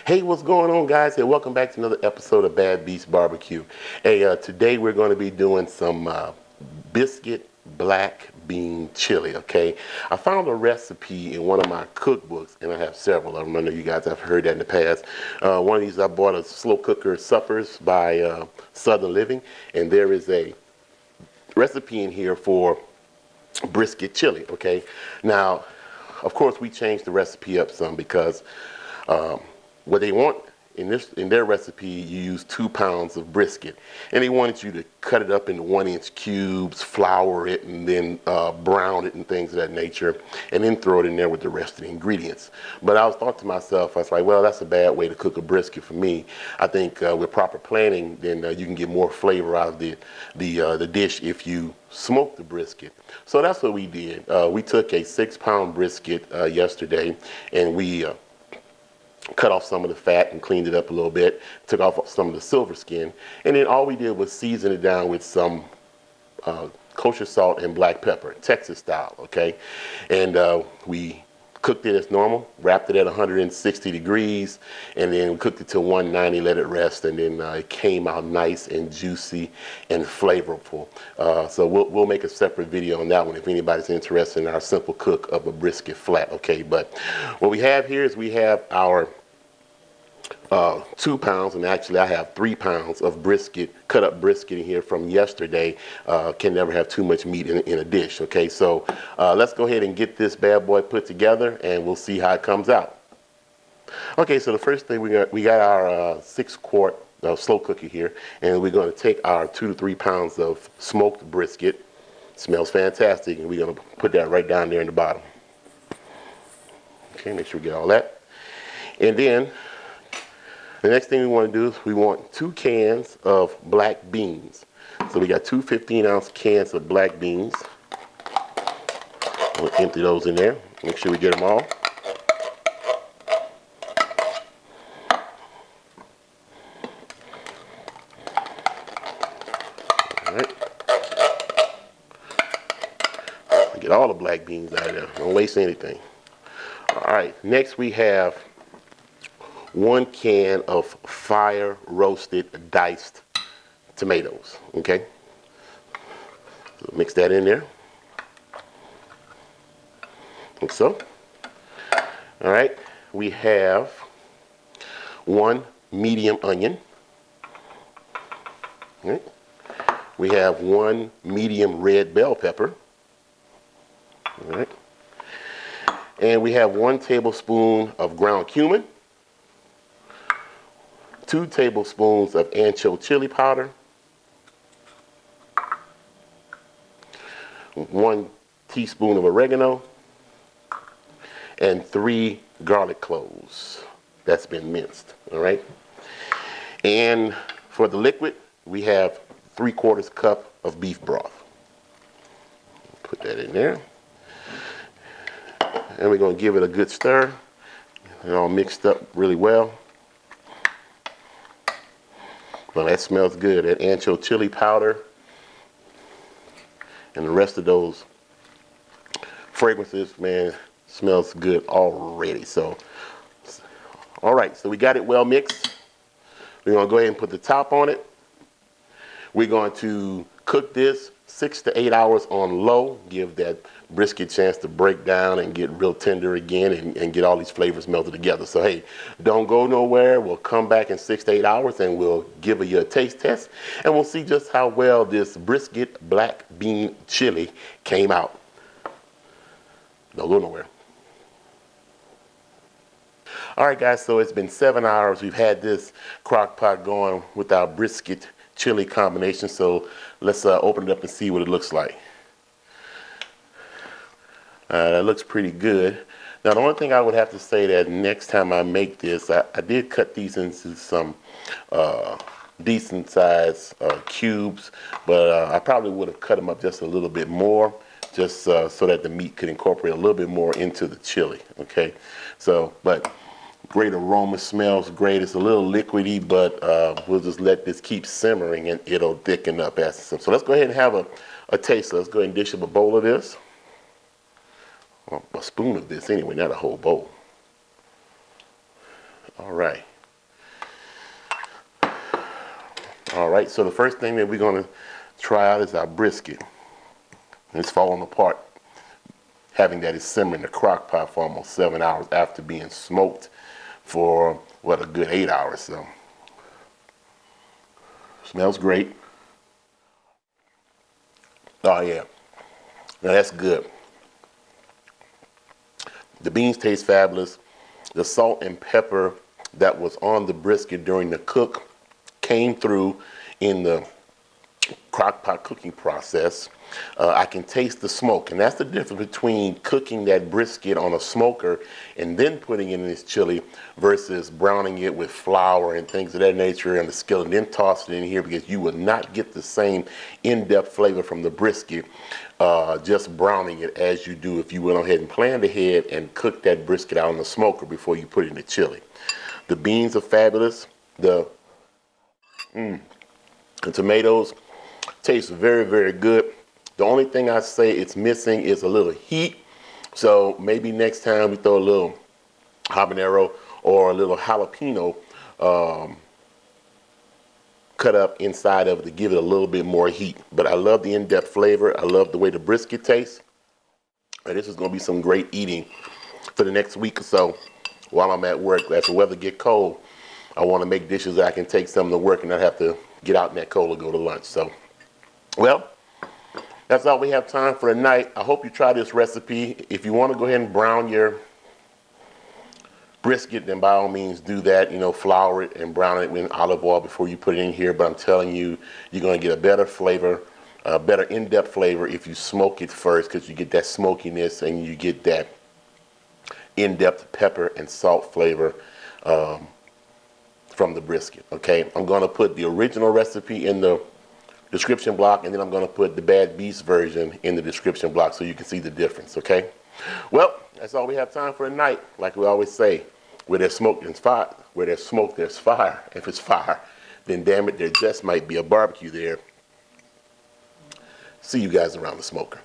Hey, what's going on, guys? Hey, welcome back to another episode of Bad Beast Barbecue. Hey, today we're going to be doing some biscuit black bean chili, okay? I found a recipe in one of my cookbooks, and I have several of them. I know you guys have heard that in the past. One of these I bought a Slow Cooker Suppers by Southern Living, and there is a recipe in here for brisket chili, okay? Now, of course, we changed the recipe up some because what they want in their recipe, you use 2 pounds of brisket, and they wanted you to cut it up into 1-inch cubes, flour it, and then brown it and things of that nature, and then throw it in there with the rest of the ingredients. But I was thought to myself, I was like, well, that's a bad way to cook a brisket for me. I think with proper planning, then you can get more flavor out of the dish if you smoke the brisket. So that's what we did. We took a 6-pound brisket yesterday, and we cut off some of the fat and cleaned it up a little bit, took off some of the silver skin, and then all we did was season it down with some kosher salt and black pepper, Texas style, okay? And we cooked it as normal, wrapped it at 160 degrees, and then we cooked it to 190, let it rest, and then it came out nice and juicy and flavorful. So we'll make a separate video on that one if anybody's interested in our simple cook of a brisket flat, okay? But what we have here is we have our 2 pounds, and actually I have 3 pounds of brisket, cut up brisket in here from yesterday. Can never have too much meat in a dish, okay? So let's go ahead and get this bad boy put together, and we'll see how it comes out. Okay, so the first thing we got our 6-quart slow cooker here, and we're going to take our 2 to 3 pounds of smoked brisket. Smells fantastic, and we're going to put that right down there in the bottom. Okay, make sure we get all that. And then the next thing we want to do is we want 2 cans of black beans. So we got 2 15-ounce cans of black beans. We'll empty those in there. Make sure we get them all. All right. Get all the black beans out of there. Don't waste anything. All right. Next we have 1 can of fire roasted diced tomatoes, okay? So mix that in there, like so. All right, we have 1 medium onion. All right. We have 1 medium red bell pepper. All right. And we have 1 tablespoon of ground cumin, 2 tablespoons of ancho chili powder, 1 teaspoon of oregano, and 3 garlic cloves that's been minced, all right? And for the liquid, we have 3/4 cup of beef broth. Put that in there. And we're gonna give it a good stir. It all mixed up really well. Well, that smells good. That ancho chili powder and the rest of those fragrances, man, smells good already. So, all right, so we got it well mixed. We're gonna go ahead and put the top on it. We're going to cook this 6 to 8 hours on low, give that brisket chance to break down and get real tender again and get all these flavors melted together. So hey, don't go nowhere. We'll come back in 6 to 8 hours and we'll give you a taste test, and we'll see just how well this brisket black bean chili came out. Don't go nowhere. All right, guys, so it's been 7 hours. We've had this crock pot going with our brisket chili combination, so let's open it up and see what it looks like. That looks pretty good. Now the only thing I would have to say that next time I make this, I did cut these into some decent size cubes, but I probably would have cut them up just a little bit more, just so that the meat could incorporate a little bit more into the chili, okay? So, but great aroma, smells great. It's a little liquidy, but we'll just let this keep simmering and it'll thicken up as it. So let's go ahead and have a taste. Let's go ahead and dish up a bowl of this. Well, a spoon of this anyway, not a whole bowl. All right. All right, so the first thing that we're gonna try out is our brisket. It's falling apart, having that is simmering in the crock pot for almost 7 hours after being smoked for, what, a good 8 hours. So, smells great. Oh yeah, now that's good. The beans taste fabulous. The salt and pepper that was on the brisket during the cook came through in the crock pot cooking process. I can taste the smoke, and that's the difference between cooking that brisket on a smoker and then putting it in this chili versus browning it with flour and things of that nature and the skillet and then toss it in here, because you will not get the same in-depth flavor from the brisket just browning it as you do if you went ahead and planned ahead and cooked that brisket out on the smoker before you put it in the chili. The beans are fabulous. The tomatoes taste very, very good. The only thing I say it's missing is a little heat. So maybe next time we throw a little habanero or a little jalapeno cut up inside of it to give it a little bit more heat. But I love the in-depth flavor. I love the way the brisket tastes. And this is going to be some great eating for the next week or so while I'm at work. As the weather get cold, I want to make dishes that I can take some to work and not have to get out in that cold and go to lunch. So, well, that's all we have time for tonight. I hope you try this recipe. If you want to go ahead and brown your brisket, then by all means do that. You know, flour it and brown it in olive oil before you put it in here. But I'm telling you, you're going to get a better flavor, a better in-depth flavor if you smoke it first, because you get that smokiness and you get that in-depth pepper and salt flavor from the brisket. Okay, I'm going to put the original recipe in the description block, and then I'm going to put the Bad Beast version in the description block so you can see the difference. Okay, well, that's all we have time for tonight. Like we always say, where there's smoke, there's fire. Where there's smoke, there's fire. If it's fire, then damn it, there just might be a barbecue there. See you guys around the smoker.